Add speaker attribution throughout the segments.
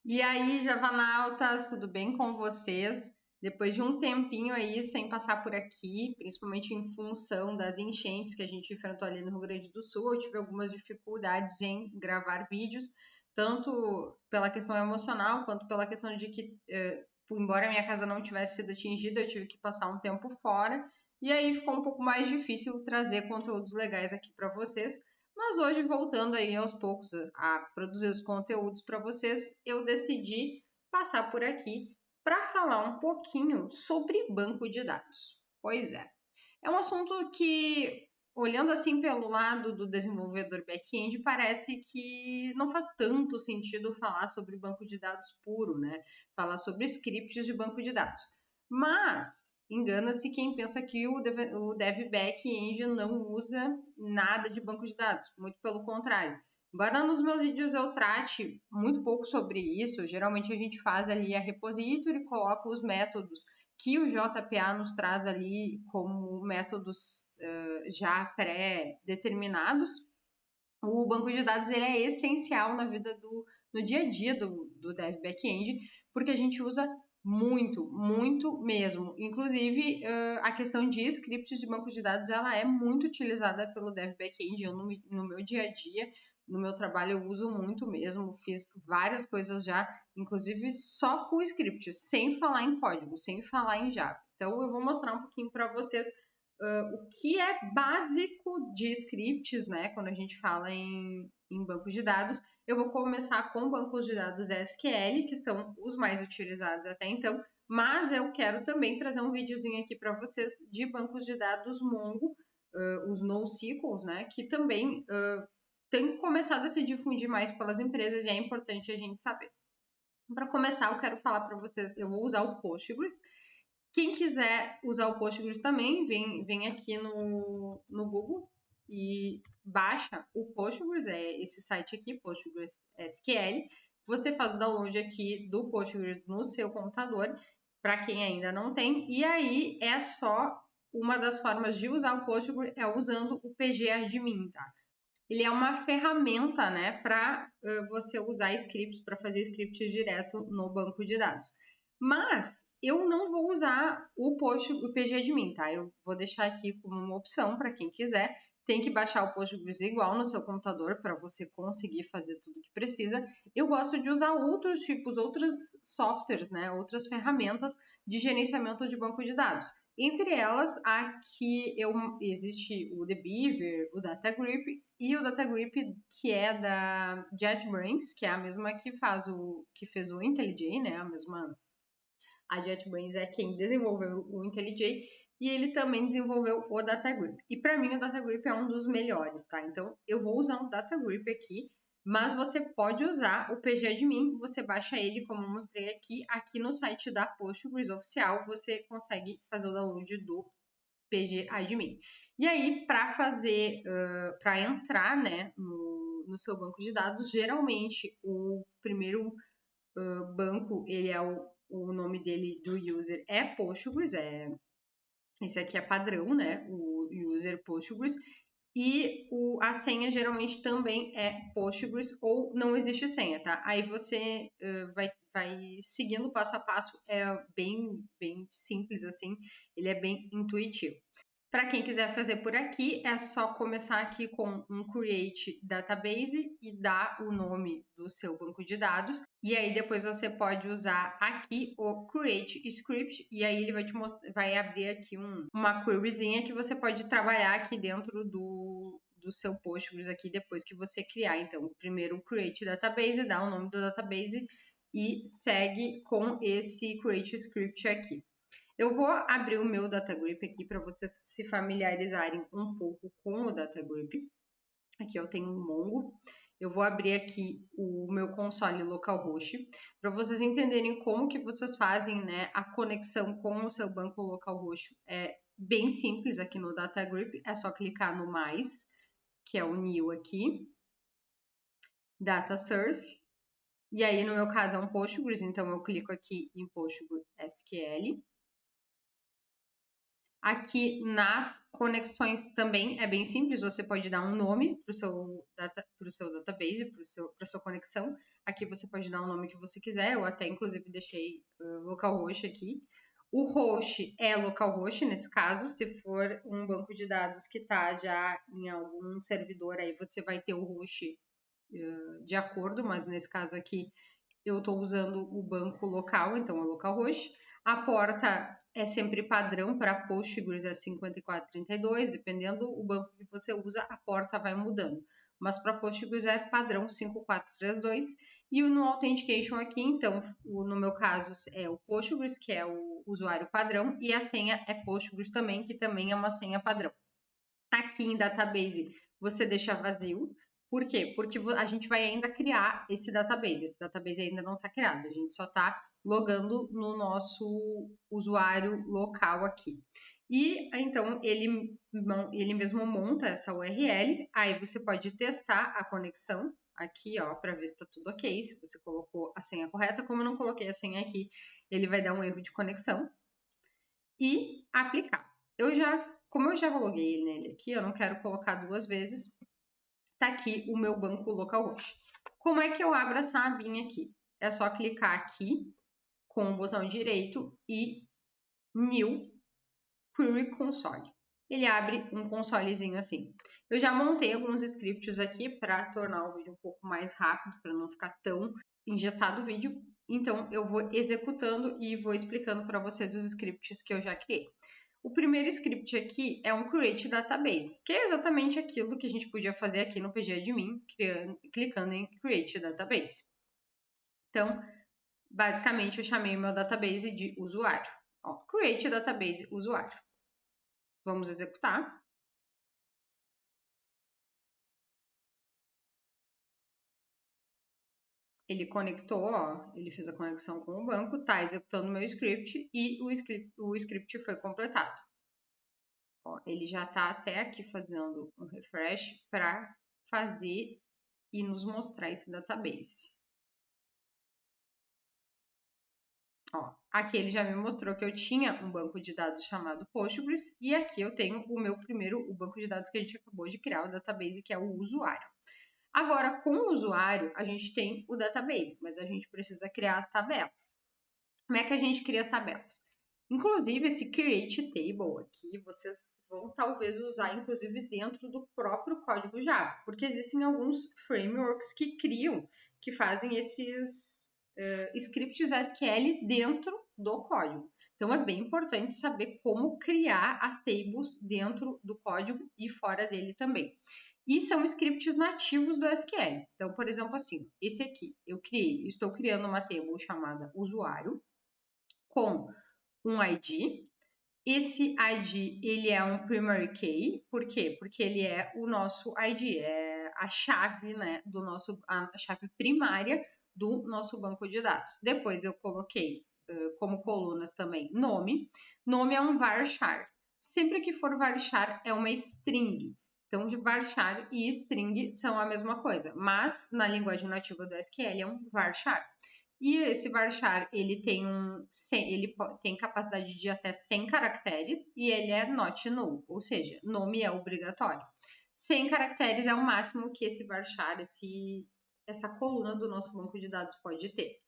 Speaker 1: E aí, javanautas, tudo bem com vocês? Depois de um tempinho aí sem passar por aqui, principalmente em função das enchentes que a gente enfrentou ali no Rio Grande do Sul, eu tive algumas dificuldades em gravar vídeos, tanto pela questão emocional quanto pela questão de que, embora a minha casa não tivesse sido atingida, eu tive que passar um tempo fora, e aí ficou um pouco mais difícil trazer conteúdos legais aqui para vocês. Mas hoje, voltando aí aos poucos a produzir os conteúdos para vocês, eu decidi passar por aqui para falar um pouquinho sobre banco de dados. Pois é um assunto que, olhando assim pelo lado do desenvolvedor back-end, parece que não faz tanto sentido falar sobre banco de dados puro, né? Falar sobre scripts de banco de dados. Mas engana-se quem pensa que o dev back-end não usa nada de banco de dados, muito pelo contrário. Embora nos meus vídeos eu trate muito pouco sobre isso, geralmente a gente faz ali a repository, coloca os métodos que o JPA nos traz ali como métodos já pré-determinados. O banco de dados ele é essencial na vida no dia a dia do dev back-end, porque a gente usa muito mesmo. Inclusive, a questão de scripts de banco de dados, ela é muito utilizada pelo dev back-end. Eu, no meu dia a dia, no meu trabalho, eu uso muito mesmo. Fiz várias coisas já, inclusive só com scripts, sem falar em código, sem falar em Java. Então, eu vou mostrar um pouquinho para vocês o que é básico de scripts, né? Quando a gente fala em bancos de dados. Eu vou começar com bancos de dados SQL, que são os mais utilizados até então, mas eu quero também trazer um videozinho aqui para vocês de bancos de dados Mongo, os NoSQLs, né? Que também tem começado a se difundir mais pelas empresas e é importante a gente saber. Para começar, eu quero falar para vocês, eu vou usar o Postgres. Quem quiser usar o Postgres também, vem aqui no Google e baixa o Postgres, é esse site aqui, Postgres SQL. Você faz o download aqui do Postgres no seu computador, para quem ainda não tem. E aí é só uma das formas de usar o Postgres é usando o pgadmin, tá? Ele é uma ferramenta, né, para você usar scripts, para fazer scripts direto no banco de dados. Mas eu não vou usar o pgadmin, tá? Eu vou deixar aqui como uma opção para quem quiser. Tem que baixar o Postgres igual no seu computador para você conseguir fazer tudo que precisa. Eu gosto de usar outros tipos, outros softwares, né? Outras ferramentas de gerenciamento de banco de dados. Entre elas, aqui existe o TheBeaver, o DataGrip e o DataGrip que é da JetBrains, que é a mesma que fez o IntelliJ, né? A JetBrains é quem desenvolveu o IntelliJ e ele também desenvolveu o DataGrip. E para mim o DataGrip é um dos melhores, tá? Então eu vou usar o DataGrip aqui, mas você pode usar o pgadmin, você baixa ele como eu mostrei aqui no site da Postgres oficial, você consegue fazer o download do pgadmin. E aí, para fazer, para entrar, né, no seu banco de dados, geralmente o primeiro banco, ele é o nome dele do user é Postgres, esse aqui é padrão, né? O user Postgres. E a senha geralmente também é Postgres ou não existe senha, tá? Aí você vai seguindo passo a passo, é bem simples assim, ele é bem intuitivo. Para quem quiser fazer por aqui, é só começar aqui com um Create Database e dar o nome do seu banco de dados. E aí depois você pode usar aqui o Create Script e aí ele vai abrir aqui uma queryzinha que você pode trabalhar aqui dentro do seu Postgres aqui depois que você criar. Então, primeiro o Create Database, dá o nome do database e segue com esse Create Script aqui. Eu vou abrir o meu DataGrip aqui para vocês se familiarizarem um pouco com o DataGrip. Aqui eu tenho um Mongo. Eu vou abrir aqui o meu console localhost para vocês entenderem como que vocês fazem, né, a conexão com o seu banco localhost. É bem simples aqui no DataGrip, é só clicar no mais, que é o new aqui, Data Source, e aí no meu caso é um Postgres, então eu clico aqui em Postgres SQL. Aqui nas conexões também é bem simples, você pode dar um nome para o seu database, para a sua conexão. Aqui você pode dar o nome que você quiser, eu até inclusive deixei localhost aqui. O host é localhost nesse caso, se for um banco de dados que está já em algum servidor, aí você vai ter o host de acordo, mas nesse caso aqui eu estou usando o banco local, então é localhost. A porta é sempre padrão para Postgres, é 5432, dependendo do banco que você usa, a porta vai mudando. Mas para Postgres é padrão 5432. E no Authentication aqui, então, no meu caso é o Postgres, que é o usuário padrão, e a senha é Postgres também, que também é uma senha padrão. Aqui em Database você deixa vazio. Por quê? Porque a gente vai ainda criar esse database. Esse database ainda não está criado, a gente só está logando no nosso usuário local aqui. E então ele mesmo monta essa URL, aí você pode testar a conexão aqui, ó, para ver se está tudo ok, se você colocou a senha correta. Como eu não coloquei a senha aqui, ele vai dar um erro de conexão e aplicar. Como eu já loguei nele aqui, eu não quero colocar duas vezes, tá aqui o meu banco localhost. Como é que eu abro essa abinha aqui? É só clicar aqui com o botão direito e New Query Console. Ele abre um consolezinho assim. Eu já montei alguns scripts aqui para tornar o vídeo um pouco mais rápido, para não ficar tão engessado o vídeo. Então, eu vou executando e vou explicando para vocês os scripts que eu já criei. O primeiro script aqui é um Create Database, que é exatamente aquilo que a gente podia fazer aqui no PGAdmin, clicando em Create Database. Então, basicamente, eu chamei meu database de usuário. Ó, Create Database usuário. Vamos executar. Ele conectou, ó, ele fez a conexão com o banco, está executando o meu script e o script foi completado. Ó, ele já está até aqui fazendo um refresh para fazer e nos mostrar esse database. Ó, aqui ele já me mostrou que eu tinha um banco de dados chamado Postgres e aqui eu tenho o banco de dados que a gente acabou de criar, o database, que é o usuário. Agora, com o usuário, a gente tem o database, mas a gente precisa criar as tabelas. Como é que a gente cria as tabelas? Inclusive, esse create table aqui, vocês vão talvez usar, inclusive, dentro do próprio código Java, porque existem alguns frameworks que fazem esses scripts SQL dentro do código. Então, é bem importante saber como criar as tables dentro do código e fora dele também. E são scripts nativos do SQL. Então, por exemplo, assim, esse aqui eu estou criando uma table chamada usuário com um ID. Esse ID, ele é um primary key. Por quê? Porque ele é o nosso ID, é a chave, né, a chave primária do nosso banco de dados. Depois eu coloquei como colunas também nome. Nome é um varchar. Sempre que for varchar é uma string. Então, de varchar e string são a mesma coisa, mas na linguagem nativa do SQL é um varchar. E esse varchar, ele tem capacidade de até 100 caracteres e ele é not null, ou seja, nome é obrigatório. 100 caracteres é o máximo que esse varchar, essa coluna do nosso banco de dados pode ter.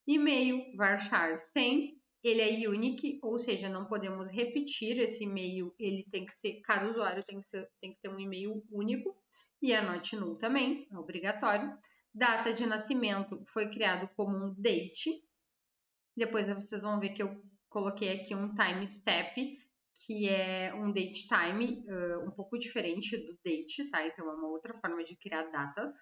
Speaker 1: E-mail varchar 100, ele é unique, ou seja, não podemos repetir esse e-mail, cada usuário tem que ter um e-mail único, e é not null também, é obrigatório. Data de nascimento foi criado como um date. Depois vocês vão ver que eu coloquei aqui um time step, que é um date time, um pouco diferente do date, tá? Então é uma outra forma de criar datas.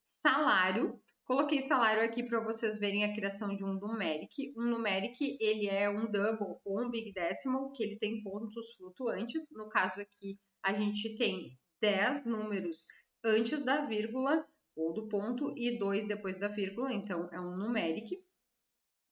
Speaker 1: Salário. Coloquei salário aqui para vocês verem a criação de um numeric. Um numeric, ele é um double ou um big decimal, que ele tem pontos flutuantes. No caso aqui, a gente tem 10 números antes da vírgula ou do ponto e 2 depois da vírgula, então é um numeric.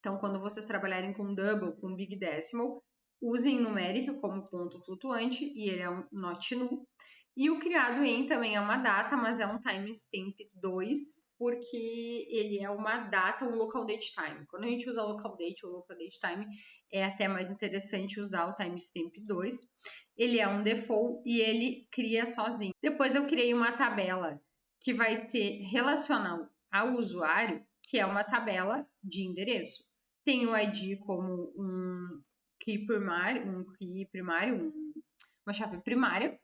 Speaker 1: Então, quando vocês trabalharem com double, com big decimal, usem numeric como ponto flutuante e ele é um not null. E o criado em também é uma data, mas é um timestamp 2, porque ele é uma data, um local date time. Quando a gente usa local date ou local date time, é até mais interessante usar o timestamp 2. Ele é um default e ele cria sozinho. Depois eu criei uma tabela que vai ser relacional ao usuário, que é uma tabela de endereço. Tem o ID como um key primário, uma chave primária,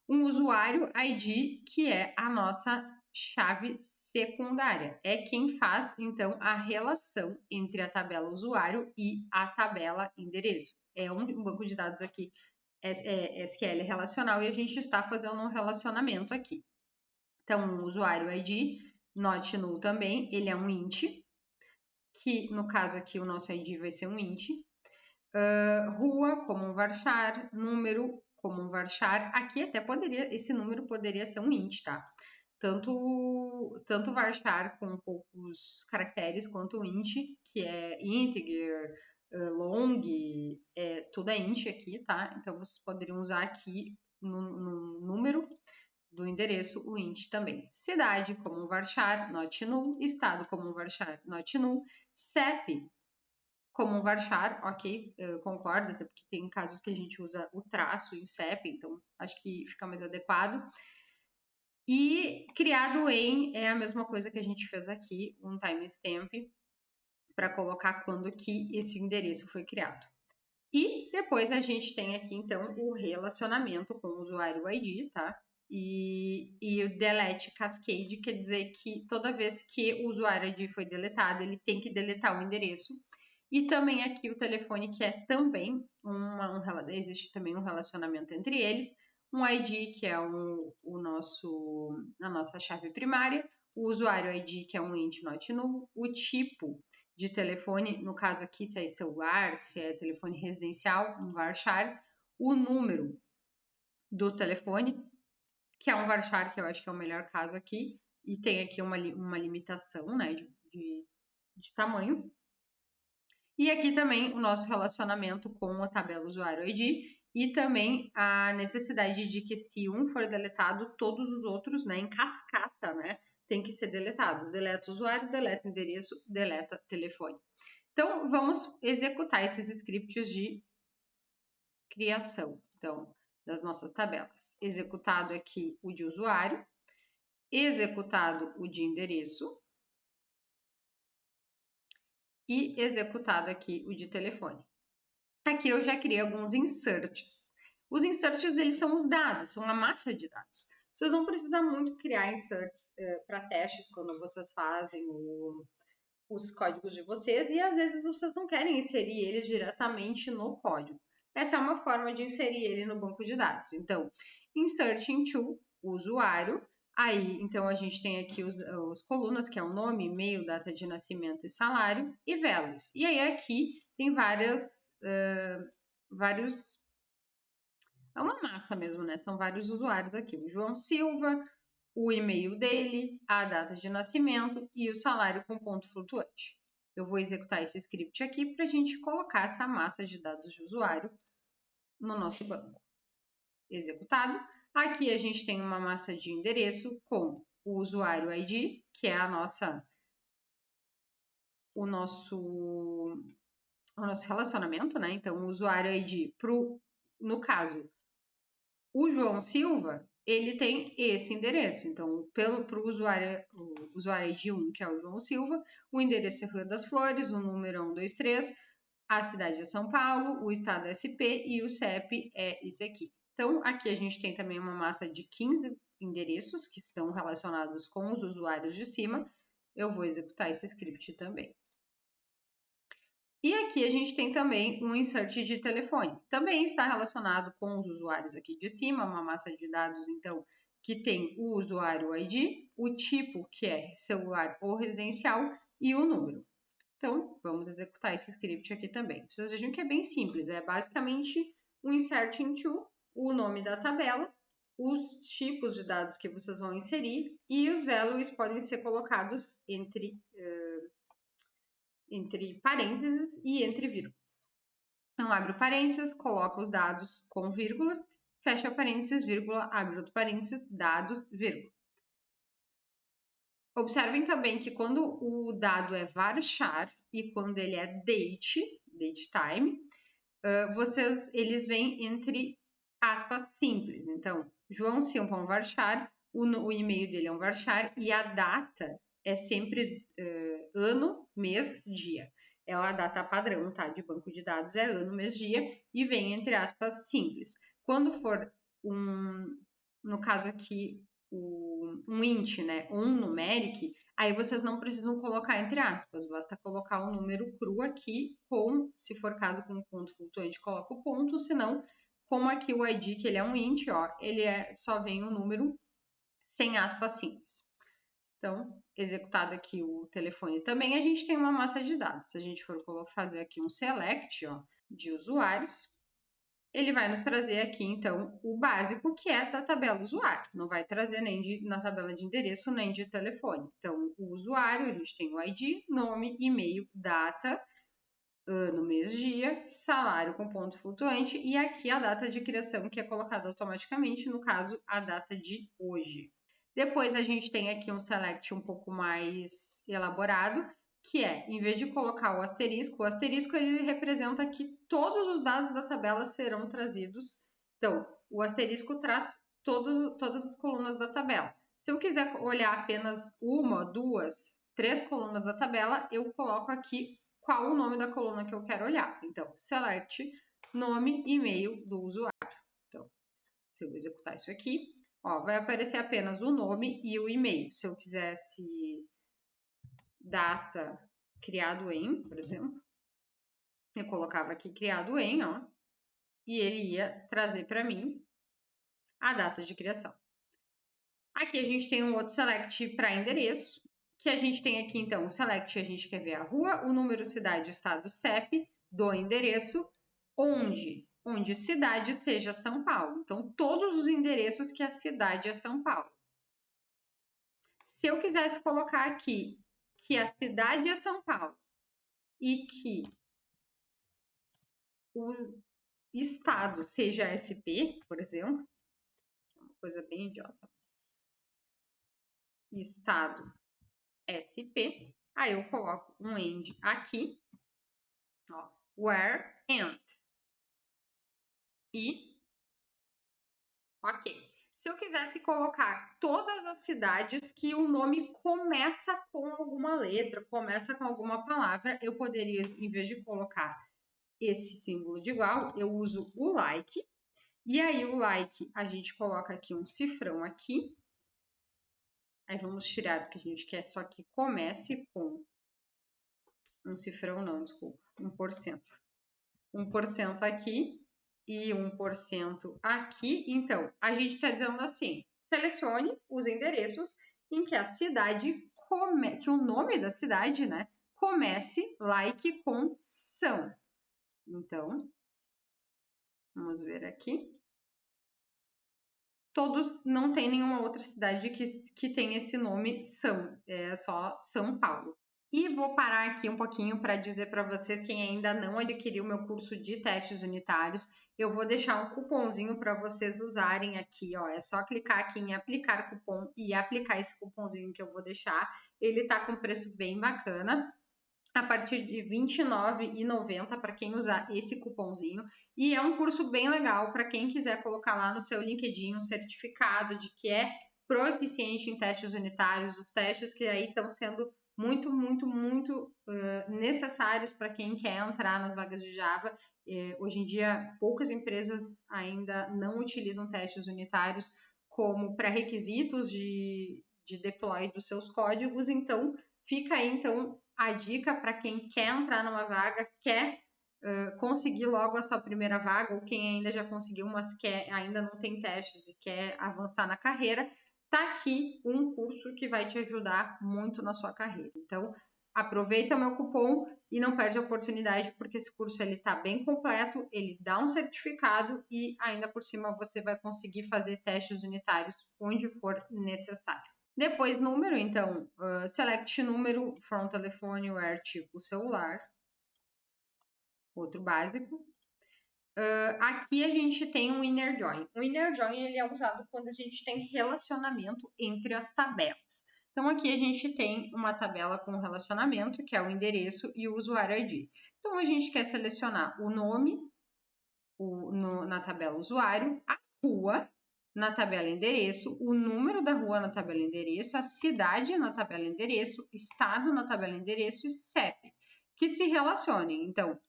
Speaker 1: um usuário ID, que é a nossa chave secundária. É quem faz, então, a relação entre a tabela usuário e a tabela endereço. É um banco de dados aqui, SQL relacional, e a gente está fazendo um relacionamento aqui. Então, o usuário ID, not null também, ele é um int, que no caso aqui o nosso ID vai ser um int. Rua, como um varchar, número, como um varchar. Aqui até esse número poderia ser um int, tá? Tanto varchar com poucos caracteres, quanto o int, que é integer, long, tudo é int aqui, tá? Então, vocês poderiam usar aqui no número do endereço o int também. Cidade como um varchar, not null. Estado como um varchar, not null. CEP como um varchar, ok, concordo, até porque tem casos que a gente usa o traço em CEP, então acho que fica mais adequado. E criado em é a mesma coisa que a gente fez aqui, um timestamp, para colocar quando que esse endereço foi criado. E depois a gente tem aqui, então, o relacionamento com o usuário ID, tá? E o delete cascade quer dizer que toda vez que o usuário ID foi deletado, ele tem que deletar o endereço. E também aqui o telefone, que é também existe também um relacionamento entre eles. Um ID, que é a nossa chave primária. O usuário ID, que é um int not null. O tipo de telefone, no caso aqui, se é celular, se é telefone residencial, um varchar. O número do telefone, que é um varchar, que eu acho que é o melhor caso aqui. E tem aqui uma limitação, né, de tamanho. E aqui também o nosso relacionamento com a tabela usuário ID e também a necessidade de que se um for deletado, todos os outros, né, em cascata, né, tem que ser deletados. Deleta usuário, deleta endereço, deleta telefone. Então, vamos executar esses scripts de criação, então, das nossas tabelas. Executado aqui o de usuário, executado o de endereço, e executado aqui o de telefone. Aqui eu já criei alguns inserts. Os inserts, eles são os dados, são uma massa de dados. Vocês vão precisar muito criar inserts para testes quando vocês fazem os códigos de vocês e às vezes vocês não querem inserir eles diretamente no código. Essa é uma forma de inserir ele no banco de dados. Então, insert into usuário. Aí, então, a gente tem aqui os colunas, que é o nome, e-mail, data de nascimento e salário, e values. E aí, aqui tem vários... É uma massa mesmo, né? São vários usuários aqui. O João Silva, o e-mail dele, a data de nascimento e o salário com ponto flutuante. Eu vou executar esse script aqui para a gente colocar essa massa de dados de usuário no nosso banco. Executado. Aqui a gente tem uma massa de endereço com o usuário ID, que é o nosso relacionamento, né? Então, o usuário ID, no caso, o João Silva, ele tem esse endereço. Então, para o usuário ID 1, que é o João Silva, o endereço é Rua das Flores, o número é 123, a cidade é São Paulo, o estado é SP e o CEP é esse aqui. Então, aqui a gente tem também uma massa de 15 endereços que estão relacionados com os usuários de cima. Eu vou executar esse script também. E aqui a gente tem também um insert de telefone. Também está relacionado com os usuários aqui de cima, uma massa de dados, então, que tem o usuário ID, o tipo, que é celular ou residencial, e o número. Então, vamos executar esse script aqui também. Vocês vejam que é bem simples, é basicamente um insert into, o nome da tabela, os tipos de dados que vocês vão inserir e os values podem ser colocados entre parênteses e entre vírgulas. Então, abre o parênteses, coloca os dados com vírgulas, fecha parênteses, vírgula, abre outro parênteses, dados, vírgula. Observem também que quando o dado é varchar e quando ele é date time, eles vêm entre aspas simples. Então, João Silva é um varchar, o e-mail dele é um varchar e a data é sempre ano, mês, dia. É a data padrão, tá? De banco de dados é ano, mês, dia e vem entre aspas simples. Quando for no caso aqui, um int, né? Um numeric, aí vocês não precisam colocar entre aspas, basta colocar um número cru aqui com, se for caso com um ponto flutuante, coloca o ponto, senão, como aqui o id, que ele é um int, ó, ele só vem um número sem aspas simples. Então, executado aqui o telefone também, a gente tem uma massa de dados. Se a gente for fazer aqui um select, ó, de usuários, ele vai nos trazer aqui, então, o básico, que é da tabela usuário. Não vai trazer nem na tabela de endereço, nem de telefone. Então, o usuário, a gente tem o ID, nome, e-mail, data, ano, mês, dia, salário com ponto flutuante e aqui a data de criação, que é colocada automaticamente, no caso, a data de hoje. Depois a gente tem aqui um select um pouco mais elaborado, que é, em vez de colocar o asterisco ele representa que todos os dados da tabela serão trazidos. Então, o asterisco traz todas as colunas da tabela. Se eu quiser olhar apenas uma, duas, três colunas da tabela, eu coloco aqui qual o nome da coluna que eu quero olhar. Então, select nome e e-mail do usuário. Então, se eu executar isso aqui, ó, vai aparecer apenas o nome e o e-mail. Se eu quisesse data criado em, por exemplo, eu colocava aqui criado em, ó, e ele ia trazer para mim a data de criação. Aqui a gente tem um outro select para endereço, que a gente tem aqui, então, o select, a gente quer ver a rua, o número, cidade, estado, CEP do endereço, onde cidade seja São Paulo. Então, todos os endereços que a cidade é São Paulo. Se eu quisesse colocar aqui que a cidade é São Paulo e que o estado seja SP, por exemplo, uma coisa bem idiota, estado SP, aí eu coloco um end aqui, ó, where and. E, ok. Se eu quisesse colocar todas as cidades que o nome começa com alguma letra, começa com alguma palavra, eu poderia, em vez de colocar esse símbolo de igual, eu uso o like. E aí o like, a gente coloca aqui um cifrão aqui. Aí vamos tirar, porque a gente quer só que comece com um cifrão não, desculpa, 1%. 1% aqui e 1% aqui. Então, a gente está dizendo assim, selecione os endereços em que a cidade, que o nome da cidade, né, comece like com São. Então, vamos ver aqui. Todos, não tem nenhuma outra cidade que tem esse nome São, é só São Paulo. E vou parar aqui um pouquinho para dizer para vocês, quem ainda não adquiriu meu curso de testes unitários, eu vou deixar um cupomzinho para vocês usarem aqui, ó. É só clicar aqui em aplicar cupom e aplicar esse cupomzinho que eu vou deixar. Ele tá com preço bem bacana, a partir de R$ 29,90 para quem usar esse cupomzinho. E é um curso bem legal para quem quiser colocar lá no seu LinkedIn um certificado de que é proficiente em testes unitários, os testes que aí estão sendo muito necessários para quem quer entrar nas vagas de Java. Hoje em dia, poucas empresas ainda não utilizam testes unitários como pré-requisitos de deploy dos seus códigos, então fica aí então a dica para quem quer entrar numa vaga, quer conseguir logo a sua primeira vaga, ou quem ainda já conseguiu, mas ainda não tem testes e quer avançar na carreira, tá aqui um curso que vai te ajudar muito na sua carreira. Então, aproveita o meu cupom e não perde a oportunidade, porque esse curso ele tá bem completo, ele dá um certificado e ainda por cima você vai conseguir fazer testes unitários onde for necessário. Depois, número, então, select número from telefone where tipo celular, outro básico. Aqui a gente tem um inner join. O inner join ele é usado quando a gente tem relacionamento entre as tabelas. Então, aqui a gente tem uma tabela com relacionamento, que é o endereço e o usuário ID. Então, a gente quer selecionar o nome na tabela usuário, a rua na tabela endereço, o número da rua na tabela endereço, a cidade na tabela endereço, estado na tabela endereço e CEP, que se relacionem. Então,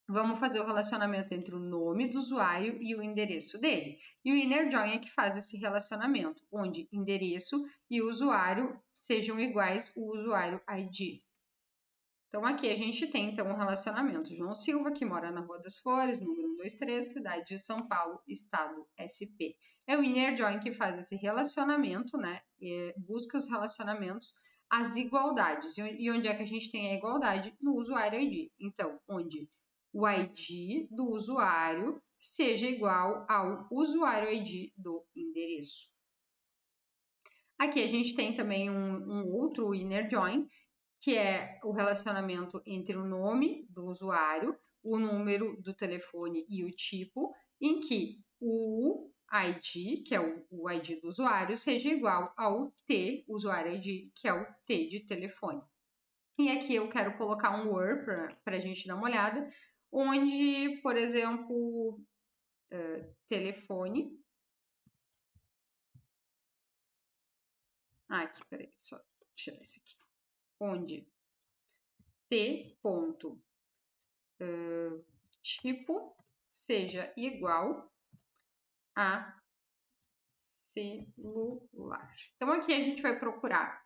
Speaker 1: vamos fazer o relacionamento entre o nome do usuário e o endereço dele. E o inner join é que faz esse relacionamento, onde endereço e usuário sejam iguais o usuário ID. Então, aqui a gente tem então um relacionamento. João Silva, que mora na Rua das Flores, número 123, cidade de São Paulo, estado SP. É o inner join que faz esse relacionamento, né? E busca os relacionamentos, as igualdades. E onde é que a gente tem a igualdade? No usuário ID. Então, onde o ID do usuário seja igual ao usuário ID do endereço. Aqui a gente tem também um outro inner join, que é o relacionamento entre o nome do usuário, o número do telefone e o tipo, em que o ID, que é o ID do usuário, seja igual ao T, usuário ID, que é o T de telefone. E aqui eu quero colocar um where para a gente dar uma olhada, onde, por exemplo, telefone. Aqui, peraí, só tirar esse aqui. Onde T ponto tipo seja igual a celular. Então, aqui a gente vai procurar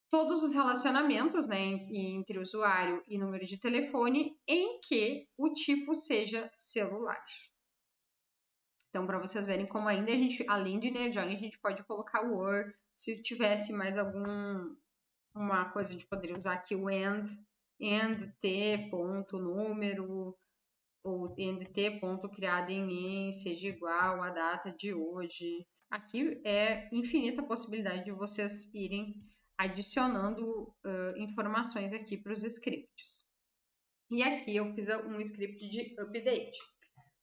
Speaker 1: todos os relacionamentos, né, entre usuário e número de telefone em que o tipo seja celular. Então, para vocês verem como ainda a gente, além de inner join, a gente pode colocar o or. Se tivesse mais uma coisa, a gente poderia usar aqui o and t ponto número, ou t ponto criado em seja igual à data de hoje. Aqui é infinita a possibilidade de vocês irem adicionando informações aqui para os scripts. E aqui eu fiz um script de update.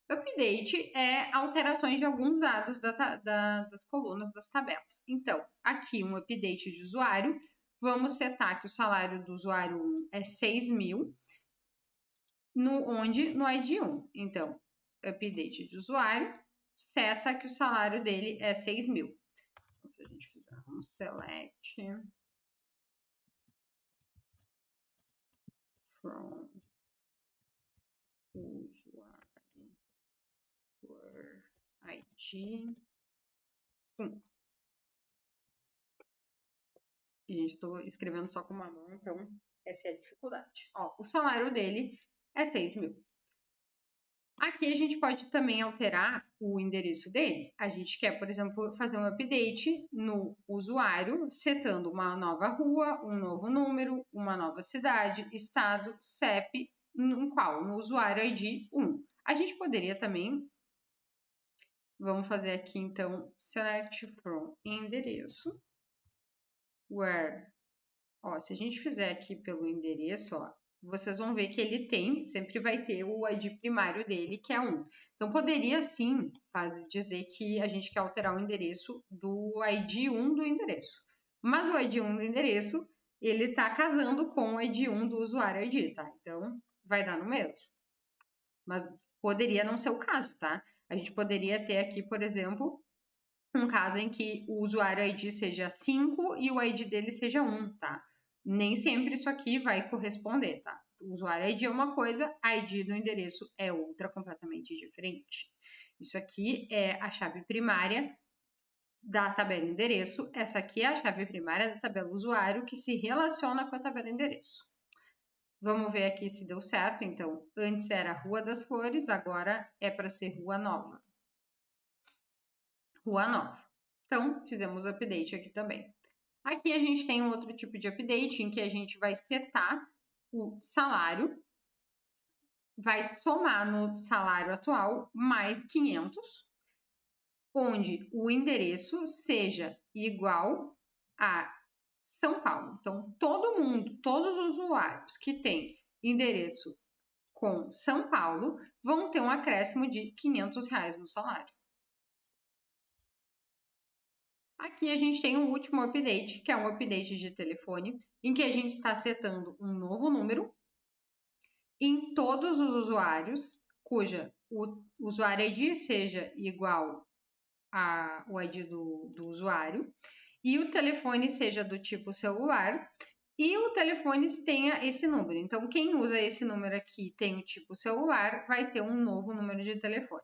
Speaker 1: Update é alterações de alguns dados das colunas das tabelas. Então, aqui um update de usuário, vamos setar que o salário do usuário 1 é 6.000, no ID 1. Então, update de usuário, seta que o salário dele é 6.000. Então, se a gente fizer um select from usuário for ID 1. Gente, estou escrevendo só com uma mão, então essa é a dificuldade. Ó, o salário dele é 6.000. Aqui a gente pode também alterar o endereço dele. A gente quer, por exemplo, fazer um update no usuário, setando uma nova rua, um novo número, uma nova cidade, estado, CEP, no qual? No usuário ID 1. A gente poderia também, vamos fazer aqui então, select from endereço, where, ó, se a gente fizer aqui pelo endereço, ó, vocês vão ver que ele sempre vai ter o ID primário dele, que é 1. Então, poderia sim dizer que a gente quer alterar o endereço do ID 1 do endereço. Mas o ID 1 do endereço, ele está casando com o ID 1 do usuário ID, tá? Então, vai dar no mesmo. Mas poderia não ser o caso, tá? A gente poderia ter aqui, por exemplo, um caso em que o usuário ID seja 5 e o ID dele seja 1, tá? Nem sempre isso aqui vai corresponder, tá? O usuário ID é uma coisa, ID do endereço é outra completamente diferente. Isso aqui é a chave primária da tabela endereço, essa aqui é a chave primária da tabela usuário que se relaciona com a tabela endereço. Vamos ver aqui se deu certo, então, antes era Rua das Flores, agora é para ser Rua Nova. Rua Nova. Então, fizemos update aqui também. Aqui a gente tem um outro tipo de update em que a gente vai setar o salário, vai somar no salário atual mais 500, onde o endereço seja igual a São Paulo. Então, todo mundo, todos os usuários que têm endereço com São Paulo vão ter um acréscimo de R$500 no salário. Aqui a gente tem um último update, que é um update de telefone, em que a gente está setando um novo número em todos os usuários, cuja o usuário ID seja igual o ID do usuário, e o telefone seja do tipo celular, e o telefone tenha esse número. Então, quem usa esse número aqui tem o tipo celular, vai ter um novo número de telefone.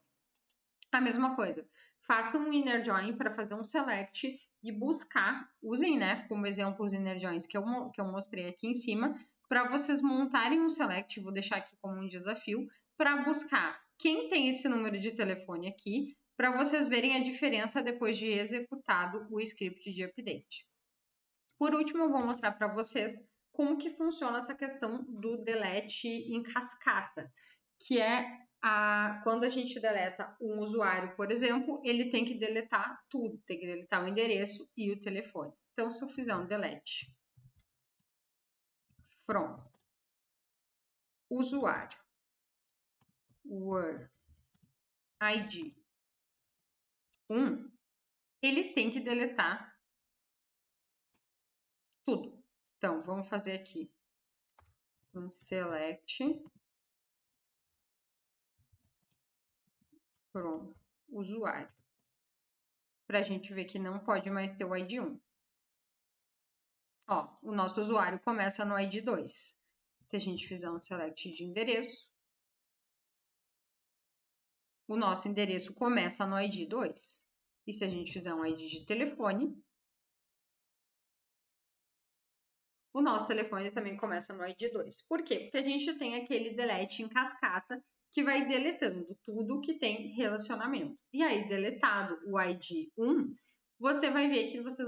Speaker 1: A mesma coisa, faça um inner join para fazer um select e buscar, usem, né, como exemplo os inner joins que eu mostrei aqui em cima, para vocês montarem um select, vou deixar aqui como um desafio, para buscar quem tem esse número de telefone aqui, para vocês verem a diferença depois de executado o script de update. Por último, eu vou mostrar para vocês como que funciona essa questão do delete em cascata, que é quando a gente deleta um usuário, por exemplo, ele tem que deletar tudo, tem que deletar o endereço e o telefone. Então, se eu fizer um delete from usuário word id 1, ele tem que deletar tudo. Então, vamos fazer aqui um select from usuário, para a gente ver que não pode mais ter o ID 1. Ó, o nosso usuário começa no ID 2. Se a gente fizer um select de endereço, o nosso endereço começa no ID 2. E se a gente fizer um ID de telefone, o nosso telefone também começa no ID 2. Por quê? Porque a gente tem aquele delete em cascata que vai deletando tudo que tem relacionamento. E aí, deletado o ID 1, você vai ver que vocês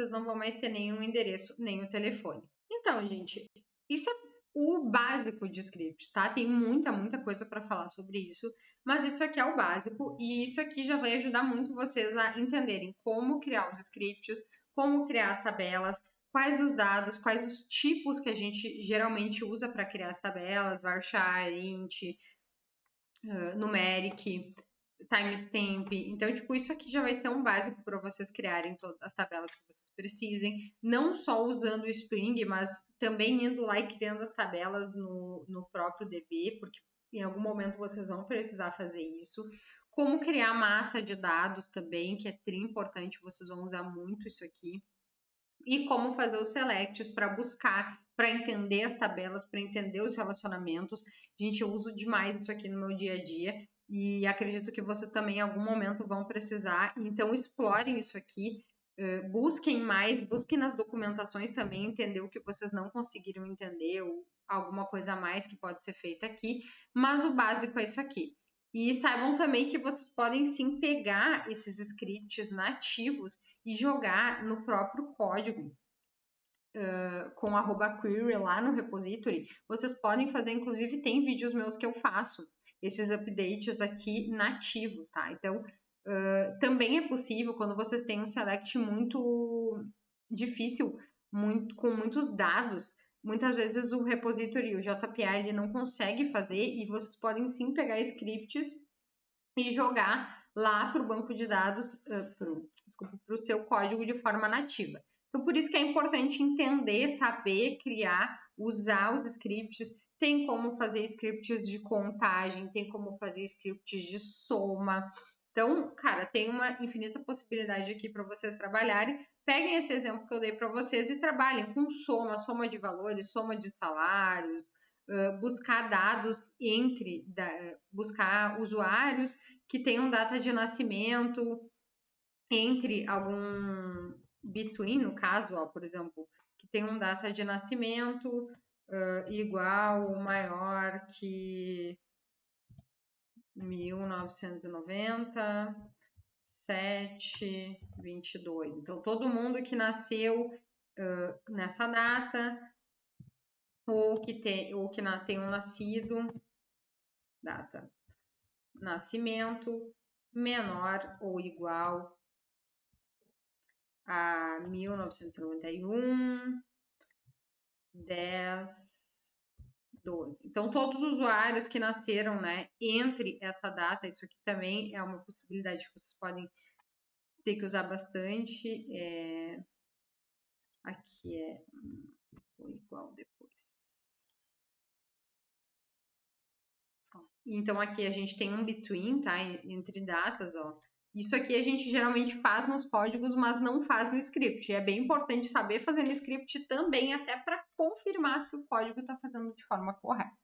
Speaker 1: não vão mais ter nenhum endereço, nem o telefone. Então, gente, isso é o básico de scripts, tá? Tem muita coisa para falar sobre isso, mas isso aqui é o básico e isso aqui já vai ajudar muito vocês a entenderem como criar os scripts, como criar as tabelas, quais os dados, quais os tipos que a gente geralmente usa para criar as tabelas, varchar, int, numeric, timestamp. Então, tipo, isso aqui já vai ser um básico para vocês criarem todas as tabelas que vocês precisem, não só usando o Spring, mas também indo lá e criando as tabelas no próprio DB, porque em algum momento vocês vão precisar fazer isso. Como criar massa de dados também, que é tri importante, vocês vão usar muito isso aqui. E como fazer os selects para buscar, para entender as tabelas, para entender os relacionamentos. Gente, eu uso demais isso aqui no meu dia a dia e acredito que vocês também em algum momento vão precisar. Então, explorem isso aqui, busquem mais, busquem nas documentações também entender o que vocês não conseguiram entender ou alguma coisa a mais que pode ser feita aqui, mas o básico é isso aqui. E saibam também que vocês podem sim pegar esses scripts nativos e jogar no próprio código com @query lá no repository. Vocês podem fazer, inclusive tem vídeos meus que eu faço esses updates aqui nativos, tá? Então também é possível quando vocês têm um select muito difícil, com muitos dados. Muitas vezes o repository, o JPA, ele não consegue fazer e vocês podem sim pegar scripts e jogar lá para o banco de dados, para o seu código de forma nativa. Então, por isso que é importante entender, saber criar, usar os scripts. Tem como fazer scripts de contagem, tem como fazer scripts de soma. Então, cara, tem uma infinita possibilidade aqui para vocês trabalharem. Peguem esse exemplo que eu dei para vocês e trabalhem com soma de valores, soma de salários, buscar dados buscar usuários que tenham data de nascimento entre algum between, no caso, ó, por exemplo, que tenham data de nascimento igual ou maior que 1990, 7/22. Então, todo mundo que nasceu nessa data ou que tenham nascido, data nascimento menor ou igual a 1991, 10, 12. Então, todos os usuários que nasceram, né, entre essa data, isso aqui também é uma possibilidade que vocês podem ter que usar bastante. Aqui é igual depois. Então, aqui a gente tem um between, tá? Entre datas, ó. Isso aqui a gente geralmente faz nos códigos, mas não faz no script. E é bem importante saber fazer no script também, até para confirmar se o código está fazendo de forma correta.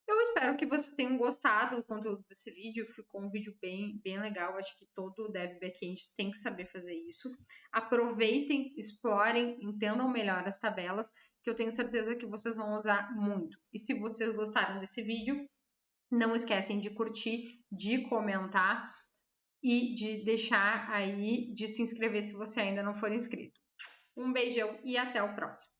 Speaker 1: Eu espero que vocês tenham gostado do conteúdo desse vídeo. Ficou um vídeo bem legal. Acho que todo dev backend tem que saber fazer isso. Aproveitem, explorem, entendam melhor as tabelas, que eu tenho certeza que vocês vão usar muito. E se vocês gostaram desse vídeo, não esquecem de curtir, de comentar e de deixar aí, de se inscrever se você ainda não for inscrito. Um beijão e até o próximo.